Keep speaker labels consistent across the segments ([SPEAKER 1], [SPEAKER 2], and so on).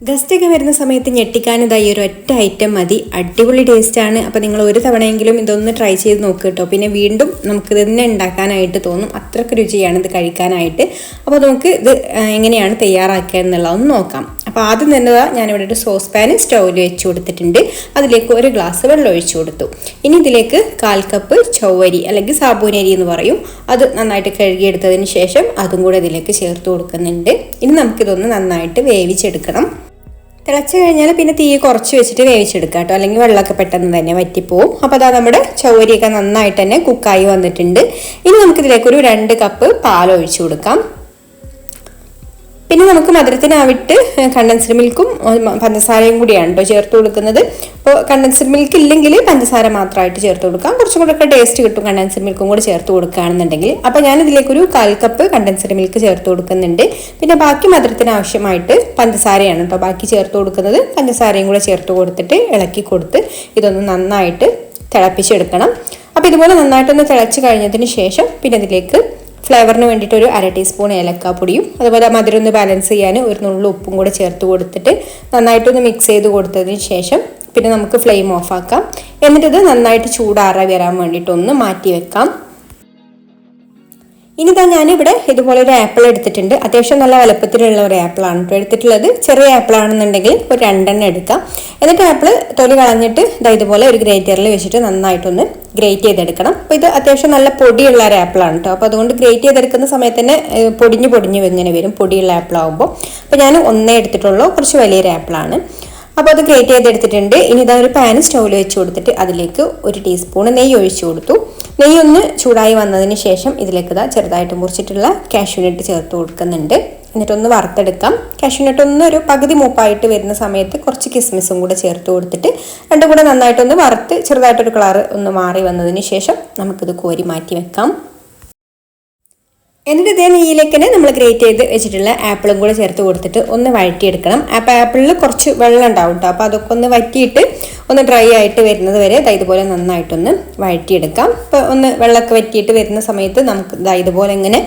[SPEAKER 1] ഗസ്റ്റൊക്കെ വരുന്ന സമയത്ത് ഞെട്ടിക്കാൻ ഇതായി ഒരു ഒറ്റ ഐറ്റം മതി. അടിപൊളി ടേസ്റ്റാണ്. അപ്പോൾ നിങ്ങൾ ഒരു തവണയെങ്കിലും ഇതൊന്ന് ട്രൈ ചെയ്ത് നോക്കുക കേട്ടോ. പിന്നെ വീണ്ടും നമുക്ക് തന്നെ ഉണ്ടാക്കാനായിട്ട് തോന്നും. അത്രയ്ക്ക് രുചിയാണ് ഇത് കഴിക്കാനായിട്ട്. അപ്പോൾ നമുക്ക് ഇത് എങ്ങനെയാണ് തയ്യാറാക്കുക എന്നുള്ളതൊന്ന് നോക്കാം. അപ്പോൾ ആദ്യം തന്നെ ഞാനിവിടെ ഒരു സോസ് പാൻ സ്റ്റൗവിൽ വെച്ച് കൊടുത്തിട്ടുണ്ട്. അതിലേക്ക് 1 ഗ്ലാസ് വെള്ളം ഒഴിച്ചു കൊടുത്തു. ഇനി ഇതിലേക്ക് 1/4 കപ്പ് ചൊവ്വരി അല്ലെങ്കിൽ സാബൂനരി എന്ന് പറയും, അത് നന്നായിട്ട് കഴുകിയെടുത്തതിന് ശേഷം അതും കൂടെ ഇതിലേക്ക് ചേർത്ത് കൊടുക്കുന്നുണ്ട്. ഇനി നമുക്കിതൊന്ന് നന്നായിട്ട് വേവിച്ചെടുക്കണം. തിളച്ച് കഴിഞ്ഞാൽ പിന്നെ തീ കുറച്ച് വെച്ചിട്ട് വേവിച്ചെടുക്കുക കേട്ടോ, അല്ലെങ്കിൽ വെള്ളമൊക്കെ പെട്ടെന്ന് തന്നെ വറ്റിപ്പോവും. അപ്പോൾ അതാ നമ്മുടെ ചൊവ്വരിയൊക്കെ നന്നായിട്ട് തന്നെ കുക്കായി വന്നിട്ടുണ്ട്. ഇനി നമുക്കിതിലേക്ക് ഒരു 2 കപ്പ് പാൽ ഒഴിച്ചു കൊടുക്കാം. പിന്നെ നമുക്ക് മധുരത്തിനാവിട്ട് കണ്ടൻസ്ഡ് മിൽക്കും പഞ്ചസാരയും കൂടിയാണ് കേട്ടോ ചേർത്ത് കൊടുക്കുന്നത്. അപ്പോൾ കണ്ടൻസ്ഡ് മിൽക്ക് ഇല്ലെങ്കിൽ പഞ്ചസാര മാത്രമായിട്ട് ചേർത്ത് കൊടുക്കാം. കുറച്ചും കൂടെ ഒക്കെ ടേസ്റ്റ് കിട്ടും കണ്ടൻസ്ഡ് മിൽക്കും കൂടി ചേർത്ത് കൊടുക്കുകയാണെന്നുണ്ടെങ്കിൽ. അപ്പോൾ ഞാനിതിലേക്കൊരു 1/4 കപ്പ് കണ്ടൻസ്ഡ് മിൽക്ക് ചേർത്ത് കൊടുക്കുന്നുണ്ട്. പിന്നെ ബാക്കി മധുരത്തിന് ആവശ്യമായിട്ട് പഞ്ചസാരയാണ് കേട്ടോ ബാക്കി ചേർത്ത് കൊടുക്കുന്നത്. പഞ്ചസാരയും കൂടെ ചേർത്ത് കൊടുത്തിട്ട് ഇളക്കി കൊടുത്ത് ഇതൊന്ന് നന്നായിട്ട് തിളപ്പിച്ചെടുക്കണം. അപ്പോൾ ഇതുപോലെ നന്നായിട്ടൊന്ന് തിളച്ച് കഴിഞ്ഞതിന് ശേഷം പിന്നെ ഇതിലേക്ക് ഫ്ലേവറിന് വേണ്ടിയിട്ട് ഒരു 1/2 ടീസ്പൂൺ ഏലക്കാപ്പൊടിയും അതുപോലെ മധുരം ഒന്ന് ബാലൻസ് ചെയ്യാൻ ഒരു നുള്ളു ഉപ്പും കൂടെ ചേർത്ത് കൊടുത്തിട്ട് നന്നായിട്ടൊന്ന് മിക്സ് ചെയ്ത് കൊടുത്തതിന് ശേഷം പിന്നെ നമുക്ക് ഫ്ലെയിം ഓഫ് ആക്കാം. എന്നിട്ടിത് നന്നായിട്ട് ചൂടാറാൻ വരാൻ വേണ്ടിയിട്ട് ഒന്ന് മാറ്റി വെക്കാം. ഇനി ഞാനിവിടെ ഇതുപോലെ ഒരു ആപ്പിൾ എടുത്തിട്ടുണ്ട്. അത്യാവശ്യം നല്ല വലുപ്പത്തിലുള്ള ഒരു ആപ്പിളാണ് കേട്ടോ എടുത്തിട്ടുള്ളത്. ചെറിയ ആപ്പിളാണെന്നുണ്ടെങ്കിൽ ഒരു 2 എണ്ണം എടുക്കാം. എന്നിട്ട് ആപ്പിൾ തൊലി കളഞ്ഞിട്ട് ഇതുപോലെ ഒരു ഗ്രേറ്ററിൽ വെച്ചിട്ട് നന്നായിട്ടൊന്ന് ഗ്രേറ്റ് ചെയ്തെടുക്കണം. അപ്പോൾ ഇത് അത്യാവശ്യം നല്ല പൊടിയുള്ള ഒരു ആപ്പിളാണ് കേട്ടോ. അപ്പോൾ അതുകൊണ്ട് ഗ്രേറ്റ് ചെയ്തെടുക്കുന്ന സമയത്ത് തന്നെ പൊടിഞ്ഞ് ഇങ്ങനെ വരും പൊടിയുള്ള ആപ്പിളാകുമ്പോൾ. അപ്പോൾ ഞാൻ 1 എടുത്തിട്ടുള്ളൂ, കുറച്ച് വലിയൊരു ആപ്പിളാണ്. അപ്പോൾ അത് ഗ്രേറ്റ് ചെയ്തെടുത്തിട്ടുണ്ട്. ഇനി ഒരു പാൻ സ്റ്റൗവിൽ വെച്ച് കൊടുത്തിട്ട് അതിലേക്ക് 1 ടീസ്പൂൺ നെയ്യ് ഒഴിച്ചു കൊടുത്തു. നെയ്യ് ഒന്ന് ചൂടായി വന്നതിന് ശേഷം ഇതിലേക്ക് ചെറുതായിട്ട് മുറിച്ചിട്ടുള്ള കാഷ്യൂനട്ട് ചേർത്ത് കൊടുക്കുന്നുണ്ട്. എന്നിട്ടൊന്ന് വറുത്തെടുക്കാം. കാഷ്യൂനട്ട് ഒരു പകുതി മൂപ്പായിട്ട് വരുന്ന സമയത്ത് കുറച്ച് കിസ്മിസും കൂടെ ചേർത്ത് കൊടുത്തിട്ട് രണ്ടും കൂടെ നന്നായിട്ടൊന്ന് വറുത്ത് ചെറുതായിട്ടൊരു കളർ ഒന്ന് മാറി വന്നതിന് ശേഷം നമുക്കിത് കോരി മാറ്റി വെക്കാം. എന്നിട്ട് ഇതേ നെയ്യിലേക്ക് തന്നെ നമ്മൾ ഗ്രേറ്റ് ചെയ്ത് വെച്ചിട്ടുള്ള ആപ്പിളും കൂടെ ചേർത്ത് കൊടുത്തിട്ട് ഒന്ന് വഴറ്റിയെടുക്കണം. അപ്പോൾ ആപ്പിളിൽ കുറച്ച് വെള്ളം ഉണ്ടാവും കേട്ടോ. അപ്പോൾ അതൊക്കെ ഒന്ന് വറ്റിയിട്ട് ഒന്ന് ഡ്രൈ ആയിട്ട് വരുന്നത് വരെ ഇതുപോലെ നന്നായിട്ടൊന്ന് വഴറ്റിയെടുക്കാം. അപ്പോൾ ഒന്ന് വെള്ളമൊക്കെ വറ്റിയിട്ട് വരുന്ന സമയത്ത് നമുക്ക് ഇതുപോലെ ഇങ്ങനെ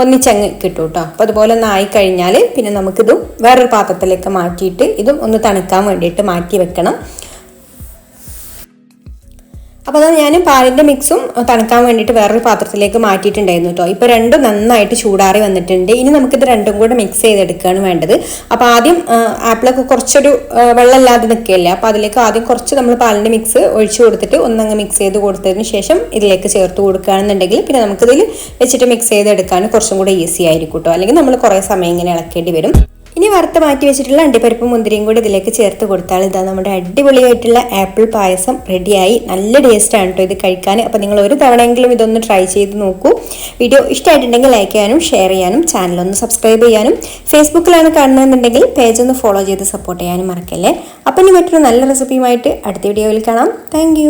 [SPEAKER 1] ഒന്നിച്ചങ്ങ് കിട്ടും കേട്ടോ. അപ്പോൾ അതുപോലെ ഒന്ന് ആയിക്കഴിഞ്ഞാൽ പിന്നെ നമുക്കിതും വേറൊരു പാത്രത്തിലേക്ക് മാറ്റിയിട്ട് ഇതും ഒന്ന് തണുക്കാൻ വേണ്ടിയിട്ട് മാറ്റി വെക്കണം. അപ്പോൾ ഞാൻ പാലിൻ്റെ മിക്സും തണുക്കാൻ വേണ്ടിയിട്ട് വേറൊരു പാത്രത്തിലേക്ക് മാറ്റിയിട്ടുണ്ടായിരുന്നു കേട്ടോ. ഇപ്പോൾ രണ്ടും നന്നായിട്ട് ചൂടാറി വന്നിട്ടുണ്ട്. ഇനി നമുക്കിത് രണ്ടും കൂടെ മിക്സ് ചെയ്തെടുക്കുകയാണ് വേണ്ടത്. അപ്പോൾ ആദ്യം ആപ്പിളൊക്കെ കുറച്ചൊരു വെള്ളമില്ലാതെ നിൽക്കുകയല്ലേ, അപ്പോൾ അതിലേക്ക് ആദ്യം കുറച്ച് നമ്മൾ പാലിൻ്റെ മിക്സ് ഒഴിച്ചു കൊടുത്തിട്ട് ഒന്നങ്ങ് മിക്സ് ചെയ്ത് കൊടുത്തതിന് ശേഷം ഇതിലേക്ക് ചേർത്ത് കൊടുക്കുകയാണെന്നുണ്ടെങ്കിൽ പിന്നെ നമുക്കിതിൽ വെച്ചിട്ട് മിക്സ് ചെയ്തെടുക്കാൻ കുറച്ചും കൂടെ ഈസി ആയിരിക്കും കേട്ടോ. അല്ലെങ്കിൽ നമ്മൾ കുറേ സമയം ഇങ്ങനെ ഇളക്കേണ്ടി വരും. ഇനി വറുത്ത് മാറ്റി വെച്ചിട്ടുള്ള അണ്ടിപ്പരിപ്പും മുന്തിരിയും കൂടി ഇതിലേക്ക് ചേർത്ത് കൊടുത്താൽ നമ്മുടെ അടിപൊളിയായിട്ടുള്ള ആപ്പിൾ പായസം റെഡിയായി. നല്ല ടേസ്റ്റാണ് കേട്ടോ ഇത് കഴിക്കാൻ. അപ്പോൾ നിങ്ങൾ ഒരു തവണയെങ്കിലും ഇതൊന്ന് ട്രൈ ചെയ്ത് നോക്കൂ. വീഡിയോ ഇഷ്ടമായിട്ടുണ്ടെങ്കിൽ ലൈക്ക് ചെയ്യാനും ഷെയർ ചെയ്യാനും ചാനലൊന്ന് സബ്സ്ക്രൈബ് ചെയ്യാനും ഫേസ്ബുക്കിലാണ് കാണുന്നതെന്നുണ്ടെങ്കിൽ പേജ് ഒന്ന് ഫോളോ ചെയ്ത് സപ്പോർട്ട് ചെയ്യാനും മറക്കല്ലേ. അപ്പോൾ ഇനി മറ്റൊരു നല്ല റെസിപ്പിയുമായിട്ട് അടുത്ത വീഡിയോയിൽ കാണാം. താങ്ക്